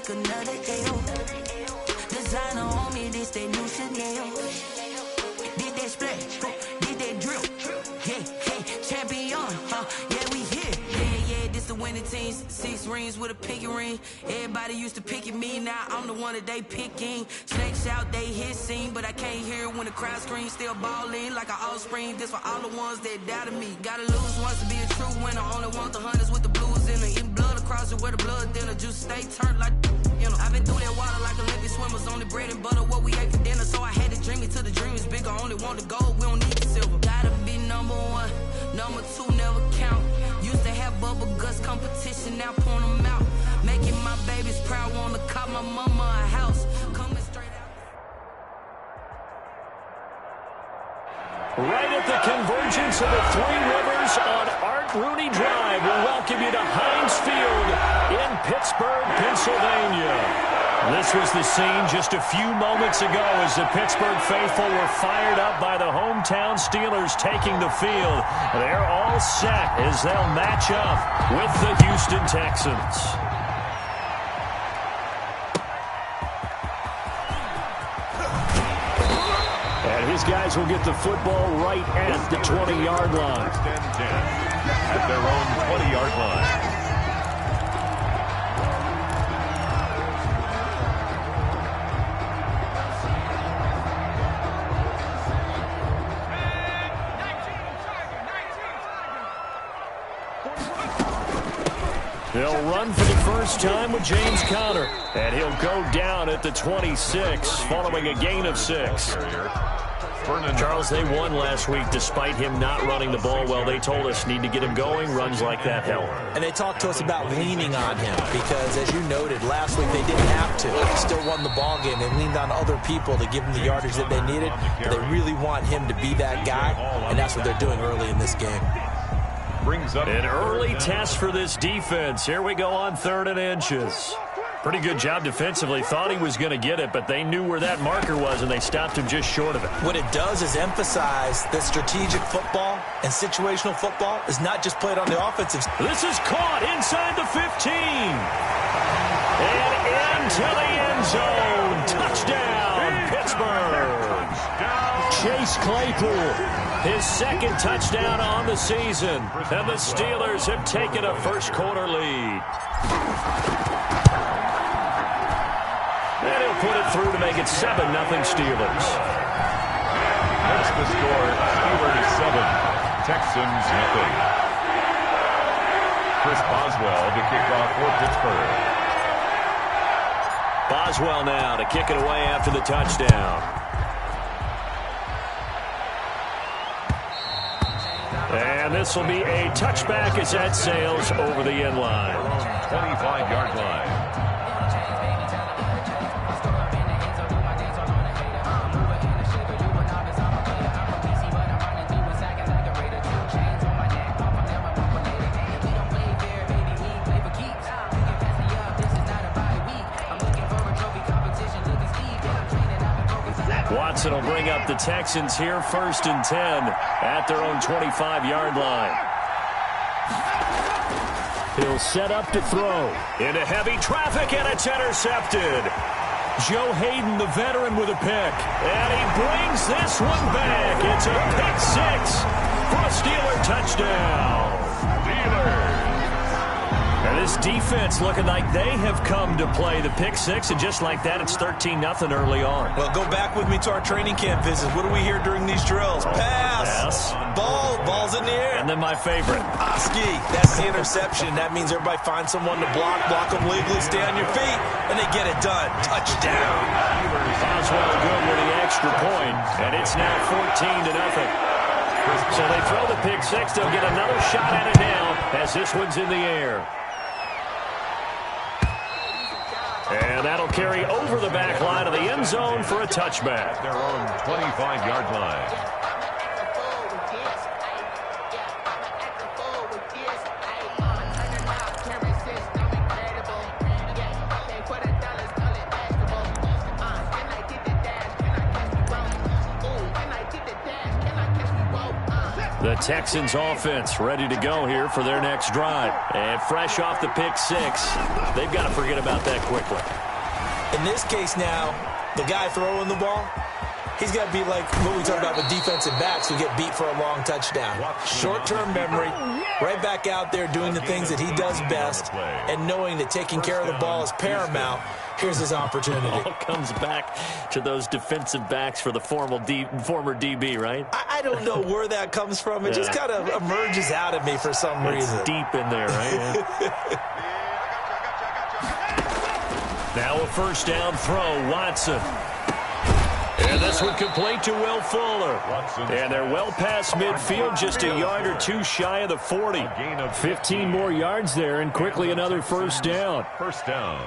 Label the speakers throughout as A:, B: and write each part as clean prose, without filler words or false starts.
A: like another AO. Designer on me, this that new Chanel. Did that splash, did that drill. Yeah, champion, yeah, we here. Yeah, this the winning teams. 6 rings with a pinky ring. Everybody used to pick at me, now I'm the one that they picking. Snakes out, they hit scene, but I can't hear it when the crowd screams. Still ballin' like an offspring. This for all the ones that doubted me. Gotta lose once to be a true winner. Only want the hunters with the blues in it. Eating blood across it where the blood dinner. Juice stay turned like, you know. I've been through that water like Olympic swimmers. Only bread and butter, what we ate for dinner. So I had to dream it till the dream is bigger. Only want the gold, we don't need the silver. Gotta be number 1, number 2 never count. Used to have bubble guts competition, now point them out. Making my babies proud, wanna cop my mama a house. Coming straight out.
B: Right at the convergence of the 3 rivers on Art Rooney Drive, we'll welcome you to Heinz Field in Pittsburgh, Pennsylvania. This was the scene just a few moments ago as the Pittsburgh faithful were fired up by the hometown Steelers taking the field. They're all set as they'll match up with the Houston Texans. And his guys will get the football right at the 20-yard line.
C: First and 10 at their own 20-yard line.
B: They'll run for the first time with James Conner, and he'll go down at the 26 following a gain of 6. Charles, they won last week despite him not running the ball well. They told us need to get him going. Runs like that help.
D: And they talked to us about leaning on him because, as you noted, last week they didn't have to. They still won the ball game. They leaned on other people to give them the yardage that they needed. But they really want him to be that guy, and that's what they're doing early in this game.
B: An early test for this defense. Here we go on 3rd and inches. Pretty good job defensively. Thought he was going to get it, but they knew where that marker was, and they stopped him just short of it.
D: What it does is emphasize that strategic football and situational football is not just played on the offensive.
B: This is caught inside the 15. And into the end zone. Touchdown, Pittsburgh. Chase Claypool, his 2nd touchdown on the season. And the Steelers have taken a first-quarter lead. And he'll put it through to make it 7-0 Steelers.
C: That's the score. Steelers 7, Texans 0. Chris Boswell to kick off for Pittsburgh.
B: Boswell now to kick it away after the touchdown. And this will be a touchback as that sails over the end line.
C: 25-yard line.
B: Watson will bring up the Texans here 1st and 10 at their own 25-yard line. He'll set up to throw into heavy traffic, and it's intercepted. Joe Hayden, the veteran, with a pick, and he brings this one back. It's a pick 6 for a Steeler touchdown. Steelers. And this defense looking like they have come to play the pick 6, and just like that, it's 13-0 early on.
D: Well, go back with me to our training camp visits. What do we hear during these drills? Pass. Ball's in the air.
B: And then my favorite.
D: Oski, that's the interception. That means everybody finds someone to block them legally, stay on your feet, and they get it done. Touchdown.
B: Boswell good with the extra point, and it's now 14-0. So they throw the pick 6. They'll get another shot at it now as this one's in the air. And that'll carry over the back line of the end zone for a touchback.
C: Their own 25-yard line.
B: The Texans offense ready to go here for their next drive. And fresh off the pick six, they've got to forget about that quickly.
D: In this case now, the guy throwing the ball, he's got to be like what we talk about with defensive backs who get beat for a long touchdown. Short-term memory, right back out there doing the things that he does best, and knowing that taking care of the ball is paramount. Here's his opportunity.
B: It all comes back to those defensive backs for the former DB, right?
D: I don't know where that comes from. It just kind of emerges out of me for some reason.
B: It's deep in there, right? Now a first down throw, Watson. And this one complete to Will Fuller. And they're well past midfield, just a yard or two shy of the 40. 15 more yards there, and quickly another first down.
C: First down.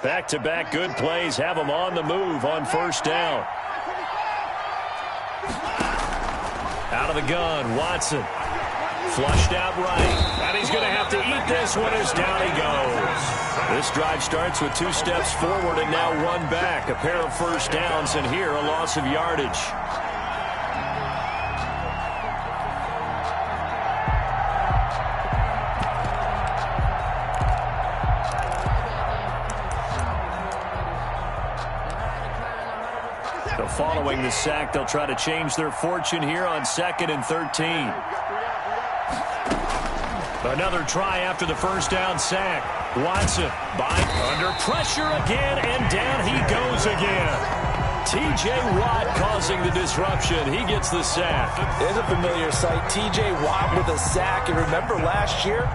B: Back-to-back good plays have them on the move on first down. Out of the gun, Watson. Flushed out right. And he's going to have to eat this one as down he goes. This drive starts with 2 steps forward and now 1 back. A pair of first downs, and here a loss of yardage. So following the sack, they'll try to change their fortune here on 2nd and 13. Another try after the first down sack. Watson under pressure again, and down he goes again. T.J. Watt causing the disruption. He gets the sack.
D: There's a familiar sight. T.J. Watt with a sack. And remember last year,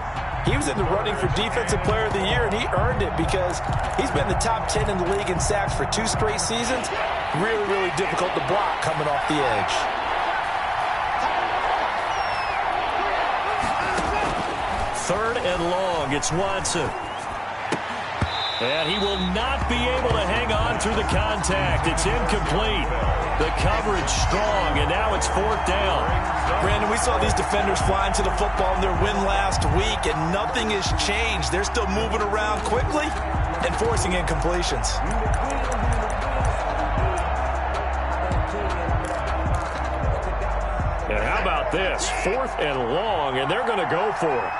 D: he was in the running for Defensive Player of the Year, and he earned it because he's been the top 10 in the league in sacks for 2 straight seasons. Really, really difficult to block coming off the edge.
B: Third and long, it's Watson. And he will not be able to hang on through the contact. It's incomplete. The coverage strong, and now it's 4th down.
D: Brandon, we saw these defenders flying to the football in their win last week, and nothing has changed. They're still moving around quickly and forcing incompletions.
B: And how about this? 4th and long, and they're going to go for it.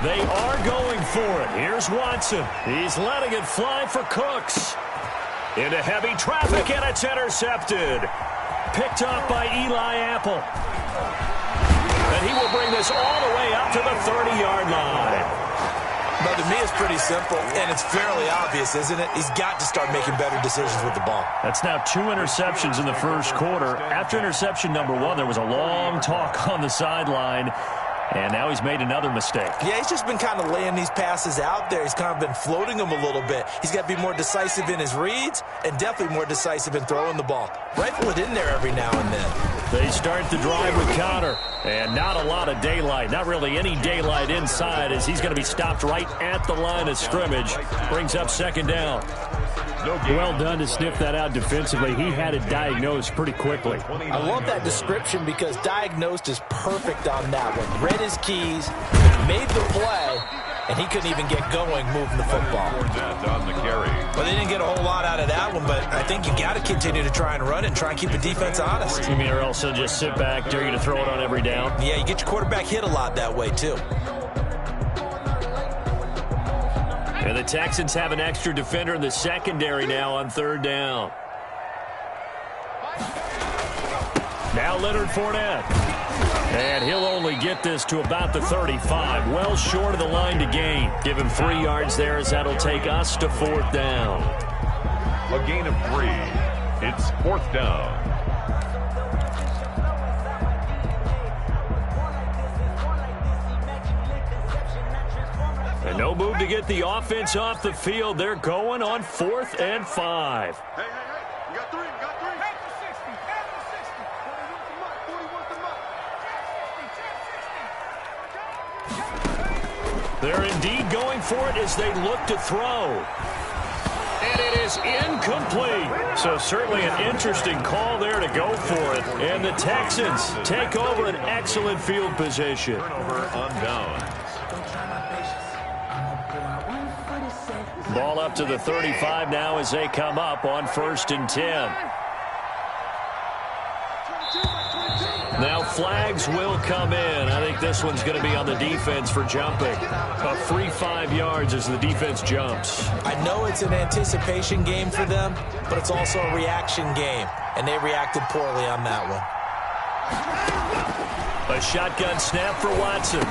B: They are going for it. Here's Watson. He's letting it fly for Cooks. Into heavy traffic, and it's intercepted. Picked off by Eli Apple. And he will bring this all the way up to the 30-yard line.
D: But to me, it's pretty simple, and it's fairly obvious, isn't it? He's got to start making better decisions with the ball.
B: That's now 2 interceptions in the first quarter. After interception number 1, there was a long talk on the sideline. And now he's made another mistake. Yeah, he's just been kind of laying these passes out there. He's kind of been floating them a little bit. He's got to be more decisive in his reads and definitely more decisive in throwing the ball. Rifle it in there every now and then. They start the drive with Connor. And not a lot of daylight. Not really any daylight inside as he's going to be stopped right at the line of scrimmage. Brings up 2nd down. Well done to sniff that out defensively. He had it diagnosed pretty quickly. I love that description because diagnosed is perfect on that one. Read his keys, made the play, and he couldn't even get going moving the football. Well, they didn't get a whole lot out of that one, but I think you got to continue to try and run it and try and keep the defense honest. You mean or else they'll just sit back, dare you to throw it on every down? Yeah, you get your quarterback hit a lot that way, too. And the Texans have an extra defender in the secondary now on 3rd down. Now Leonard Fournette. And he'll only get this to about the 35. Well short of the line to gain. Give him 3 yards there as that'll take us to 4th down.
C: A gain of 3. It's 4th down.
B: And no move to get the offense off the field. They're going on 4th and 5.
E: Hey, you got 3, you got 3. Back to 60, back to 60. 40 wants the mutt, 40 wants the mutt.
B: They're indeed going for it as they look to throw. And it is incomplete. So certainly an interesting call there to go for it. And the Texans take over an excellent field position.
C: Turnover on downs.
B: Ball up to the 35 now as they come up on 1st and 10. Now flags will come in. I think this one's going to be on the defense for jumping. A free 5 yards as the defense jumps.
D: I know it's an anticipation game for them, but it's also a reaction game, and they reacted poorly on that one.
B: A shotgun snap for Watson.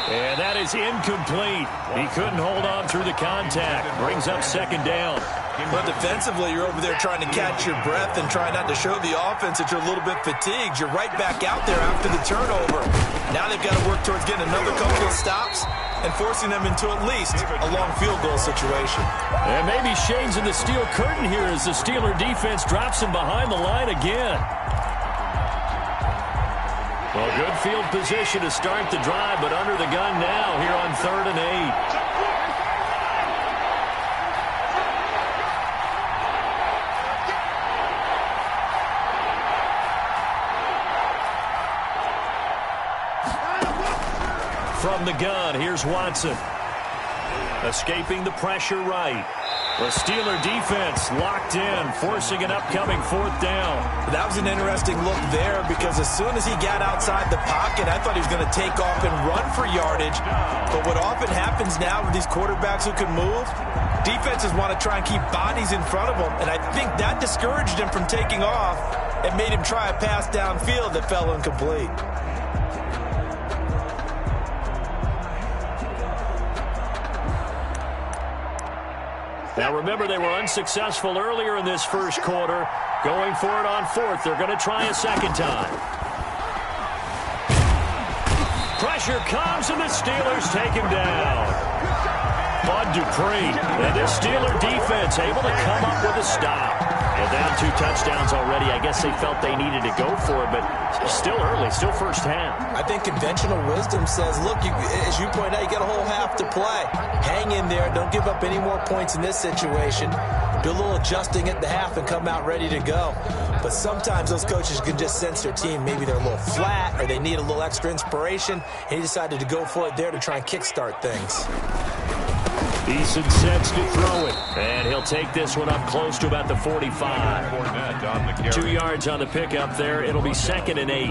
B: And that is incomplete. He couldn't hold on through the contact. Brings up 2nd down.
D: But defensively, you're over there trying to catch your breath and try not to show the offense that you're a little bit fatigued. You're right back out there after the turnover. Now they've got to work towards getting another couple of stops and forcing them into at least a long field goal situation.
B: And maybe shades in the steel curtain here as the Steeler defense drops him behind the line again. Well, good field position to start the drive, but under the gun now here on 3rd and 8. From the gun, here's Watson. Escaping the pressure right. The Steeler defense locked in, forcing an upcoming 4th down.
D: That was an interesting look there because as soon as he got outside the pocket, I thought he was going to take off and run for yardage. But what often happens now with these quarterbacks who can move, defenses want to try and keep bodies in front of them. And I think that discouraged him from taking off and made him try a pass downfield that fell incomplete.
B: Now remember, they were unsuccessful earlier in this first quarter. Going for it on 4th. They're going to try a 2nd time. Pressure comes and the Steelers take him down. Bud Dupree and this Steeler defense able to come up with a stop. And down 2 touchdowns already. I guess they felt they needed to go for it, but still early, still first half.
D: I think conventional wisdom says, look, as you point out, you got a whole half to play. Hang in there. Don't give up any more points in this situation. Do a little adjusting at the half and come out ready to go. But sometimes those coaches can just sense their team. Maybe they're a little flat or they need a little extra inspiration. And he decided to go for it there to try and kickstart things.
B: Eason sets to throw it. And he'll take this one up close to about the 45. 2 yards on the pickup there. It'll be 2nd and 8.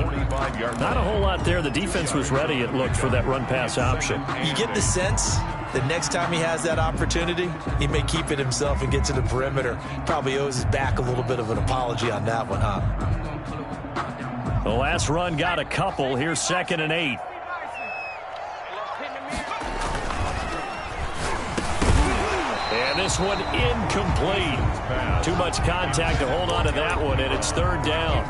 B: Not a whole lot there. The defense was ready, it looked, for that run-pass option.
D: You get the sense that next time he has that opportunity, he may keep it himself and get to the perimeter. Probably owes his back a little bit of an apology on that one, huh?
B: The last run got a couple. Here's 2nd and 8. And this one incomplete. Too much contact to hold on to that one, and it's 3rd down.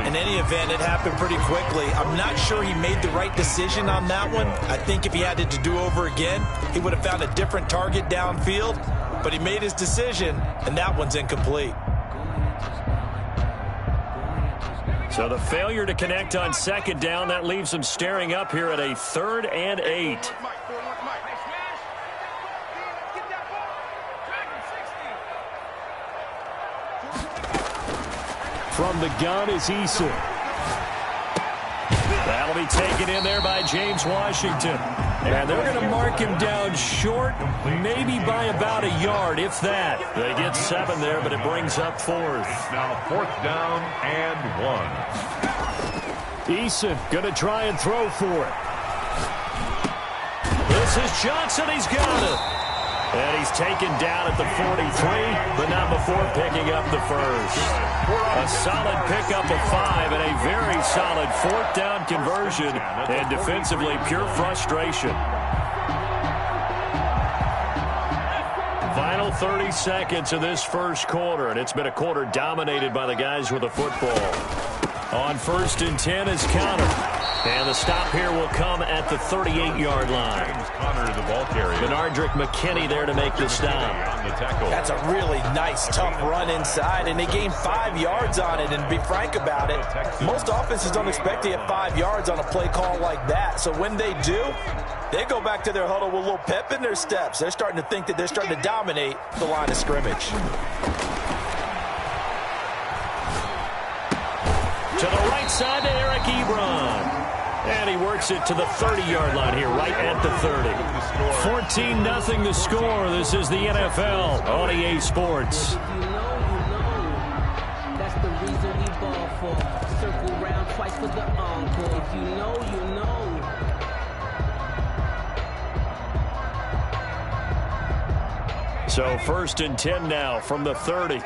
D: In any event, it happened pretty quickly. I'm not sure he made the right decision on that one. I think if he had it to do over again, he would have found a different target downfield. But he made his decision, and that one's incomplete.
B: So the failure to connect on 2nd down, that leaves him staring up here at a 3rd and 8. From the gun is Eason. That'll be taken in there by James Washington. And they're going to mark him down short, maybe by about a yard, if that. They get 7 there, but it brings up 4th.
C: Now 4th down and 1.
B: Eason going to try and throw for it. This is Johnson. He's got it. And he's taken down at the 43, but not before picking up the first. A solid pickup of 5 and a very solid 4th down conversion. And defensively, pure frustration. Final 30 seconds of this first quarter, and it's been a quarter dominated by the guys with the football. On 1st and 10 is Connor. And the stop here will come at the 38-yard line.
C: Connor, the ball carrier.
B: Benardrick McKinney there to make the stop.
D: That's a really nice, tough run inside, and they gained 5 yards on it. And to be frank about it, most offenses don't expect to get 5 yards on a play call like that. So when they do, they go back to their huddle with a little pep in their steps. They're starting to think that they're starting to dominate the line of scrimmage.
B: To the right side to Eric Ebron. And he works it to the 30-yard line here, right at the 30. 14-0 the score. This is the NFL on EA Sports.
F: If you know. That's the reason we ball for. Circle round twice for the encore. If you know, you know.
B: So 1st and 10 now from the 30.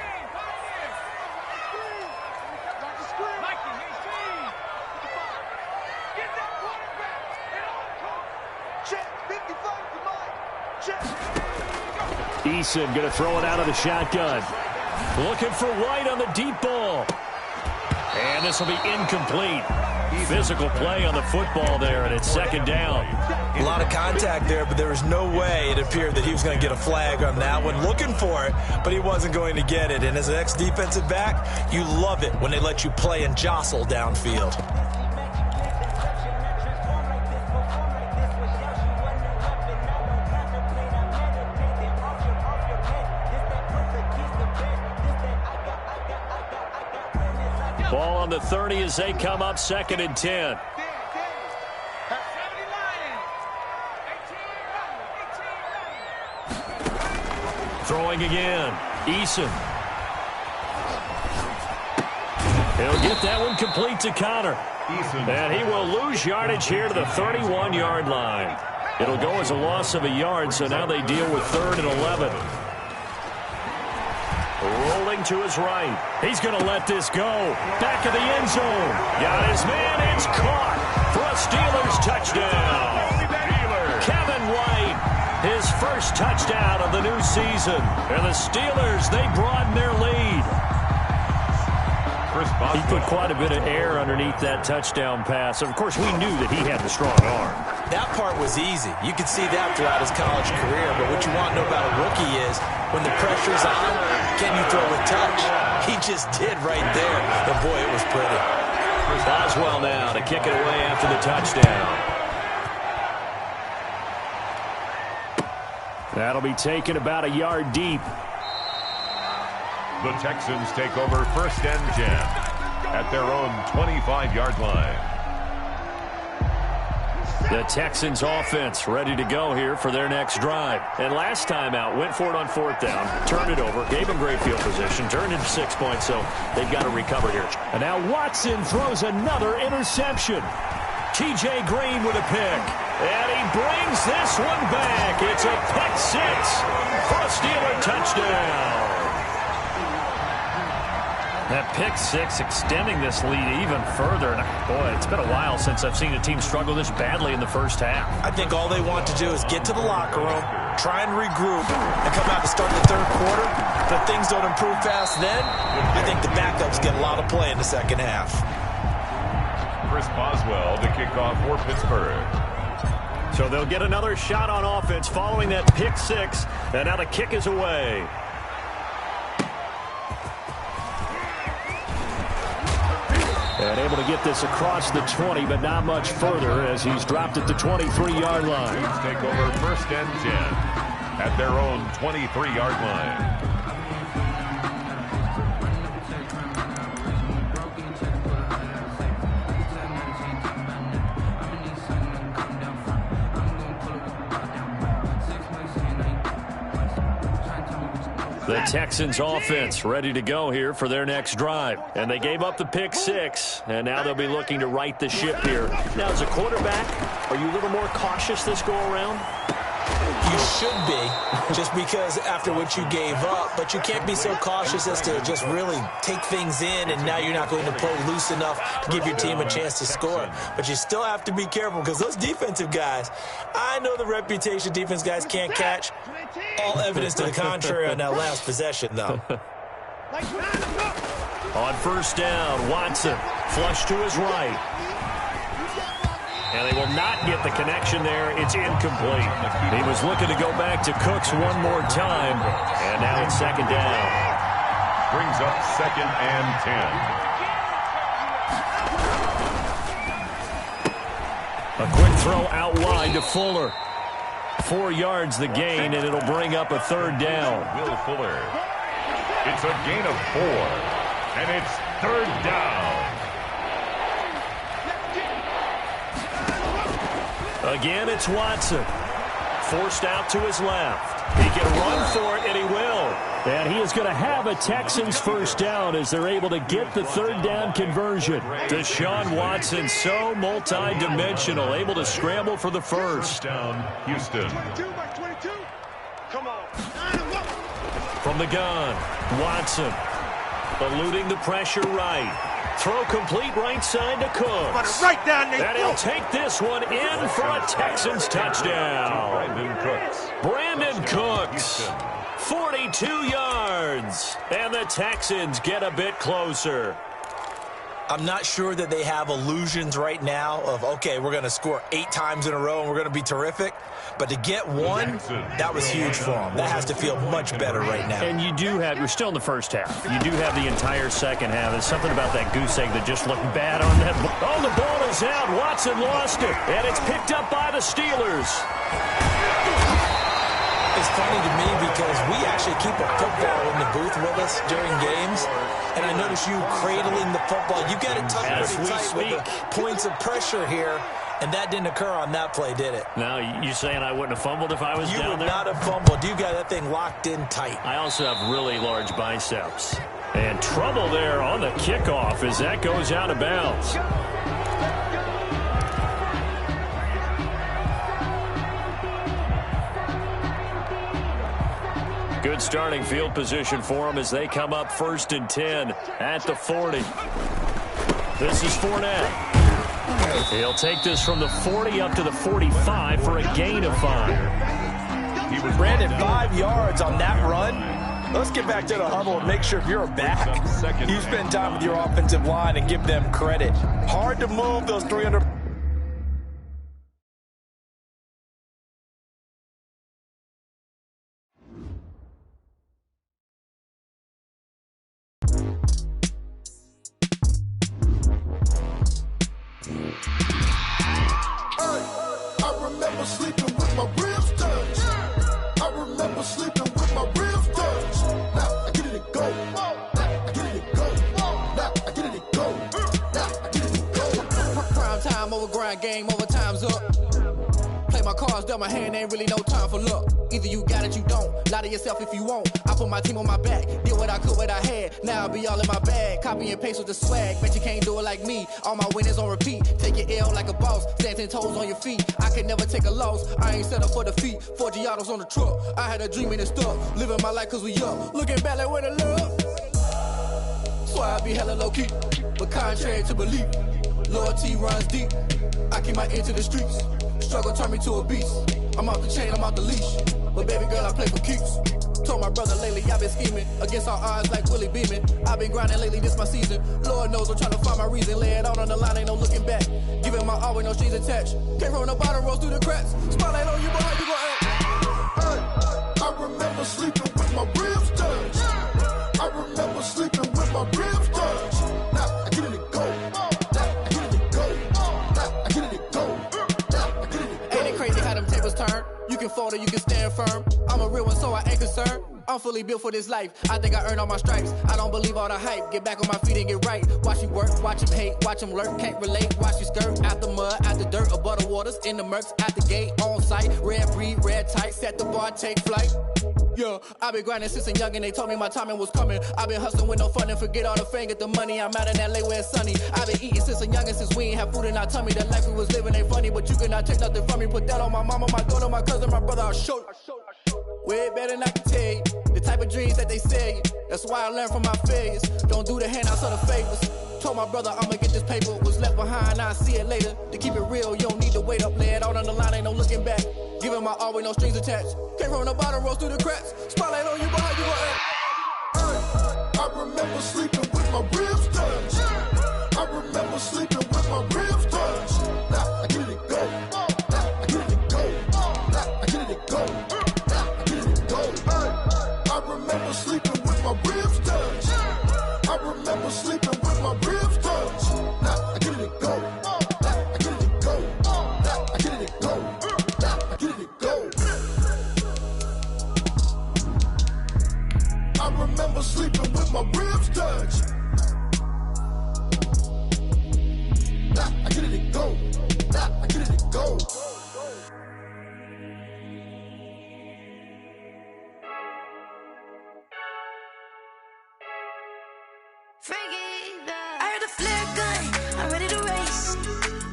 B: Eason going to throw it out of the shotgun. Looking for White on the deep ball. And this will be incomplete. Physical play on the football there, and it's 2nd down.
D: A lot of contact there, but there was no way it appeared that he was going to get a flag on that one. Looking for it, but he wasn't going to get it. And as an ex-defensive back, you love it when they let you play and jostle downfield.
B: Ball on the 30 as they come up 2nd and 10. Throwing again. Eason. He'll get that one complete to Connor. And he will lose yardage here to the 31-yard line. It'll go as a loss of a yard, so now they deal with 3rd and 11. Rolling to his right. He's going to let this go. Back of the end zone. Got his man. It's caught for a Steelers touchdown. Kevin White, his first touchdown of the new season. And the Steelers, they broaden their lead. He put quite a bit of air underneath that touchdown pass. Of course, we knew that he had the strong arm.
D: That part was easy. You could see that throughout his college career. But what you want to know about a rookie is when the pressure's on, can you throw a touch? He just did right there. And boy, it was pretty.
B: Boswell now to kick it away after the touchdown. That'll be taken about a yard deep.
C: The Texans take over 1st and 10 at their own 25-yard line.
B: The Texans offense ready to go here for their next drive. And last time out, went for it on 4th down, turned it over, gave them great field position, turned into 6 points, so they've got to recover here. And now Watson throws another interception. T.J. Green with a pick. And he brings this one back. It's a pick 6 for a Steeler touchdown. That pick 6 extending this lead even further. And boy, it's been a while since I've seen a team struggle this badly in the first half.
D: I think all they want to do is get to the locker room, try and regroup, and come out to start the 3rd quarter. But if things don't improve fast then, I think the backups get a lot of play in the 2nd half.
C: Chris Boswell to kick off for Pittsburgh.
B: So they'll get another shot on offense following that pick 6. And now the kick is away. And able to get this across the 20, but not much further as he's dropped at the 23-yard line.
C: Let's take over 1st and 10 at their own 23-yard line.
B: The Texans offense ready to go here for their next drive. And they gave up the pick 6, and now they'll be looking to right the ship here. Now, as a quarterback, are you a little more cautious this go-around?
D: You should be, just because after what you gave up, but you can't be so cautious as to just really take things in, and now you're not going to play loose enough to give your team a chance to score. But you still have to be careful because those defensive guys, I know the reputation defense guys can't catch. All evidence to the contrary on that last possession, though.
B: On 1st down, Watson flush to his right. And they will not get the connection there. It's incomplete. He was looking to go back to Cooks one more time. And now it's 2nd down.
C: Brings up 2nd and 10.
B: A quick throw out wide to Fuller. 4 yards the gain, and it'll bring up a 3rd down.
C: Will Fuller. It's a gain of 4. And it's 3rd down.
B: Again, it's Watson. Forced out to his left. He can run for it, and he will. And he is going to have a Texans first down as they're able to get the third down conversion. Deshaun Watson, so multi-dimensional, able to scramble for the first.
C: Down, Houston.
E: 22 by 22. Come on.
B: From the gun, Watson eluding the pressure right. Throw complete right side to Cooks.
E: Right down there.
B: And he'll take this one in for a Texans touchdown. Brandon Cooks, 42 yards. And the Texans get a bit closer.
D: I'm not sure that they have illusions right now of, okay, we're going to score 8 times in a row and we're going to be terrific. But to get one, that was huge for them. That has to feel much better right now.
B: And you do have, we're still in the first half. You do have the entire second half. There's something about that goose egg that just looked bad on that. Oh, the ball is out. Watson lost it. And it's picked up by the Steelers.
D: It's funny to me because we actually keep a football in the booth with us during games. And I notice you cradling the football. You get it tight pretty tight with the points of pressure here. And that didn't occur on that play, did it?
B: Now, you saying I wouldn't have fumbled if I was down there?
D: You would not have fumbled. You got that thing locked in tight.
B: I also have really large biceps. And trouble there on the kickoff as that goes out of bounds. Good starting field position for them as they come up 1st and 10 at the 40. This is Fournette. He'll take this from the 40 up to the 45 for a gain of 5.
D: He was Brandon 5 yards on that run. Let's get back to the huddle and make sure if you're back, you spend time with your offensive line and give them credit. Hard to move those 300.
G: Game over, time's up. Play my cards, dealt my hand, ain't really no time for luck. Either you got it, you don't. Lie to yourself if you won't. I put my team on my back, did what I could, what I had. Now I'll be all in my bag. Copy and paste with the swag. Bet you can't do it like me. All my winners on repeat. Take your L like a boss. Stand 10 toes on your feet. I can never take a loss. I ain't set up for defeat. 4 Giottos on the truck. I had a dream and it stuck. Living my life cause we up. Looking back like where the love. So I be hella low key. But contrary to belief, loyalty runs deep. I keep my ear to the streets. Struggle turned me to a beast. I'm off the chain, I'm off the leash. But baby girl, I play for keeps. Told my brother lately, I've been scheming. Against all odds like Willie Beeman. I've been grinding lately, this my season. Lord knows I'm trying to find my reason. Lay it out on the line, ain't no looking back. Giving my all with no strings attached. Came from the bottom, rose through the cracks. Spotlight on you, but how you gon' act?
H: I remember sleeping with my ribs touched. I remember sleeping with my ribs touched. Now I get it and go.
G: Turn. You can fold or you can stand firm. I'm a real one, so I ain't concerned. I'm fully built for this life. I think I earned all my stripes. I don't believe all the hype. Get back on my feet and get right. Watch him work, watch him hate, watch him lurk. Can't relate, watch you skirt. Out the mud, out the dirt, above the waters, in the murks, out the gate, on site. Red breed, red tight, set the bar, take flight. Yeah, I've been grinding since a young and they told me my timing was coming. I've been hustling with no fun and forget all the fame, get the money. I'm out in LA where it's sunny. I've been eating since a young and since we ain't have food in our tummy. The life we was living ain't funny, but you cannot take nothing from me. Put that on my mama, my daughter, my cousin, my brother, I'll show you. Way better than I can tell you. The type of dreams that they sell you. That's why I learned from my failures. Don't do the handouts or the favors. Told my brother I'ma get this paper. Was left behind, I'll see it later. To keep it real, you don't need to wait up. Lay it out on the line, ain't no looking back. Giving my all with no strings attached. Came from the bottom, rose through the cracks. Spotlight on you, but how you gon' act?
H: I remember sleeping with my ribs touched. I remember sleeping with my ribs touched. Now I get it and go. Now I get it and go. Now I get it and go. Now I get it and go. I remember sleeping with my ribs touched. I remember sleeping with my ribs touched. Now I get it and go. Now I get it and go. Now I get it and go. Now I get it and go. I remember sleeping with my ribs touched. Nah, I get it and go. Nah, I get it and go.
A: I heard the flare gun, I'm ready to race.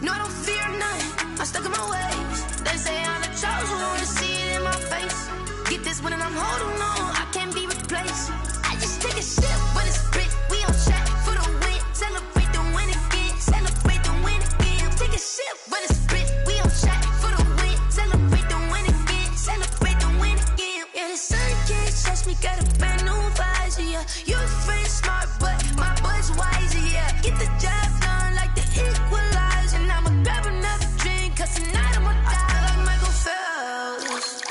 A: No, I don't fear none, I'm stuck in my ways. They say I'm the chosen one, see it in my face. Get this one and I'm holding on, I can't be replaced. I just take a sip, but it's spit, we on track for the win. Celebrate the win again, celebrate the win again. Take a sip, but it's spit, we on track for the win. Celebrate the win again, celebrate the win again. Yeah, the sun can't touch me, got a brand new visor, yeah. You're friend smart, but my boy's wiser, yeah. Get the job done like the equalizer. Now I'ma grab another drink, cause tonight I'ma die like Michael Phelps.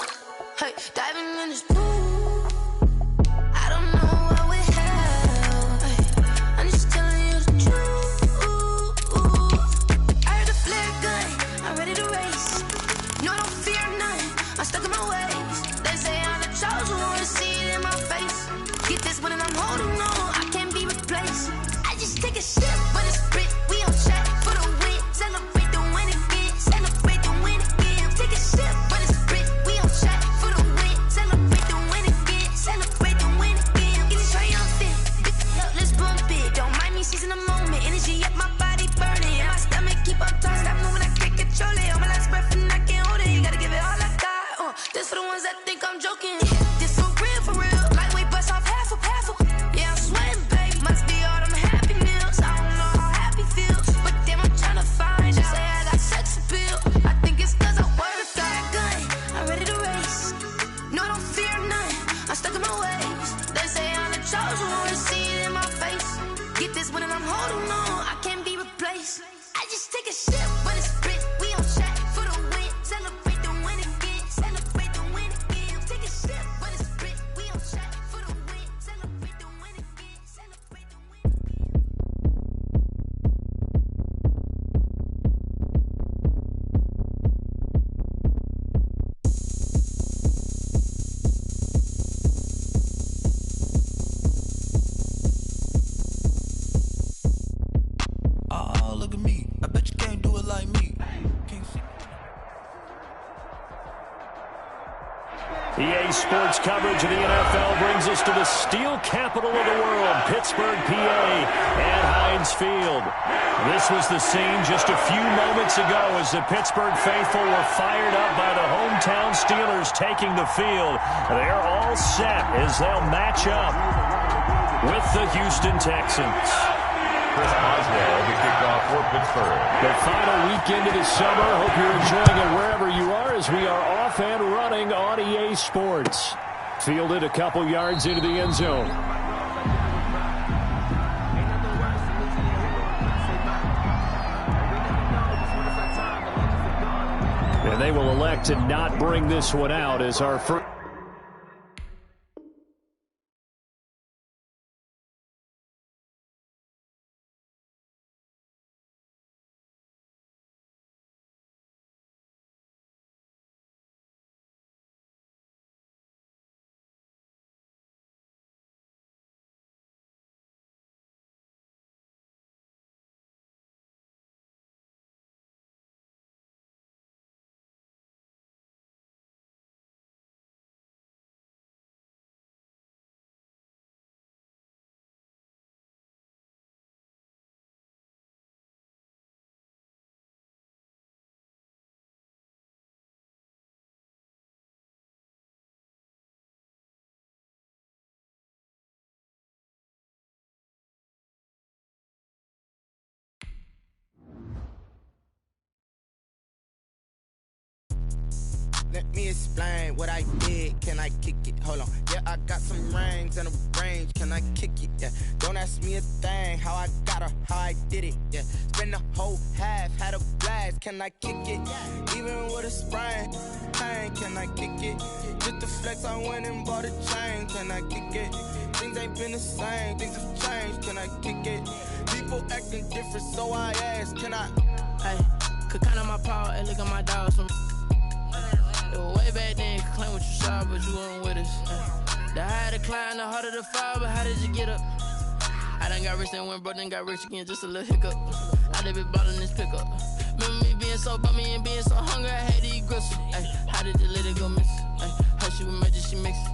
A: Hey, diving in this pool, I don't know what we have. Hey, I'm just telling you the truth. I heard the flare gun, I'm ready to race. No, I don't fear none, I'm stuck in my ways. They say I'm the chosen one, see it in my face. Get this one and I'm holding on, I can't be replaced. I just take a sip, but it's spit, we on track for the win. Celebrate the win again, celebrate the win again. Take a sip, but it's spit, we on track for the win. Celebrate the win again, celebrate the win again. Get it triumphant, let's bump it. Don't mind me seizing the moment, energy up my body burning. And my stomach keep on tossing, stop moving, I can't control it. On my last breath and I can't hold it, you gotta give it all I got. This for the ones that think I'm joking. This for real, lightweight bust off half a. Yeah, I'm sweating, babe, must be all them happy meals. I don't know how happy feels, but damn, I'm tryna find out. Say I got sex appeal, I think it's cause I wear a fire gun. I'm ready to race, no, I don't fear none, I'm stuck in my ways. They say I'm the chosen one, see it in my face. Get this one and I'm holding on, I can't be replaced. I just take a sip, but it's spit, we on track for the win. Celebrate the win again, celebrate the win again. Take a sip, but it's spit, we on track for the win. Celebrate the win again, celebrate the win again.
I: Oh, look at me. I bet you can't do it like me. Can't see.
B: EA Sports coverage of the NFL brings us to the steel capital of the world, Pittsburgh, PA, and Heinz Field. This was the scene just a few moments ago as the Pittsburgh faithful were fired up by the hometown Steelers taking the field. They're all set as they'll match up with the Houston Texans.
C: Chris Boswell, the kickoff for Pittsburgh.
B: The final weekend of the summer. Hope you're enjoying it wherever you are as we are off and running on EA Sports. Fielded a couple yards into the end zone. And they will elect to not bring this one out as our first.
J: Let me explain what I did. Can I kick it? Hold on. Yeah, I got some rings and a range. Can I kick it? Yeah. Don't ask me a thing. How I got her, how I did it. Yeah. Spend the whole half, had a blast. Can I kick it? Even with a sprain, pain. Can I kick it? Just to flex, I went and bought a chain. Can I kick it? Things ain't been the same. Things have changed. Can I kick it? People acting different, so I asked. Can I?
F: Hey, could count on my power and look at my dogs from. It was way back then, could claim what you saw, but you weren't with us. The higher the climb, the harder the fall, but how did you get up? I done got rich and went broke, then got rich again, just a little hiccup. I done been ballin' this pickup. Remember me being so bummy and being so hungry, I had to eat gristle. How did the lady go miss? How she was magic, she mixed.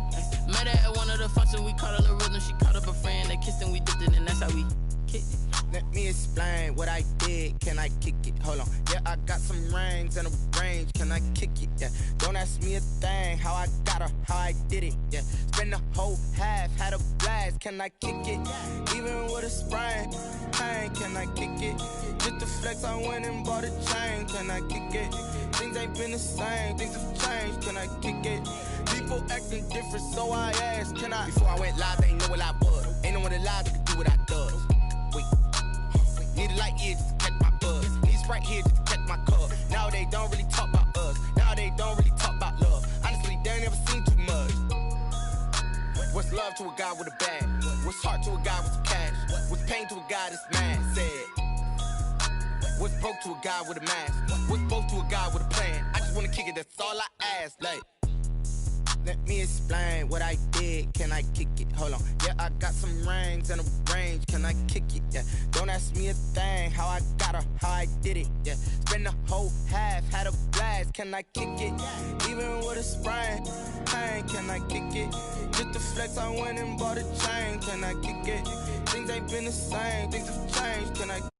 F: Met her at one of the functions, we caught her little rhythm, she caught up a friend, they kissed and we dipped it, and that's how we. kick it?
J: Let me explain what I did. Can I kick it? Hold on. Yeah, I got some rings and a range. Can I kick it? Yeah. Don't ask me a thing. How I got her, how I did it. Yeah. Spend the whole half, had a blast. Can I kick it? Even with a sprain. Pain, can I kick it? Just to flex, I went and bought a chain. Can I kick it? Things ain't been the same. Things have changed. Can I kick it? People acting different, so I asked, can I? Before I went live, they ain't know what I was. Ain't no one alive that could do what I does. Wait. Need a light here just to catch my buzz. Need Sprite here just to catch my cup. Now they don't really talk about us. Now they don't really talk about love. Honestly, they ain't never seen too much. What's love to a guy with a bag? What's heart to a guy with some cash? What's pain to a guy that's mad? Said. What's broke to a guy with a mask? What's both to a guy with a plan? I just wanna kick it, that's all I ask. Like, let me explain what I did. Can I kick it? Hold on. Yeah, I got some rings and a range. Can I kick it? Yeah. Don't ask me a thing. How I got her, how I did it. Yeah. Spend the whole half, had a blast. Can I kick it? Even with a sprain. Pain, can I kick it? Just to flex, I went and bought a chain. Can I kick it? Things ain't been the same. Things have changed. Can I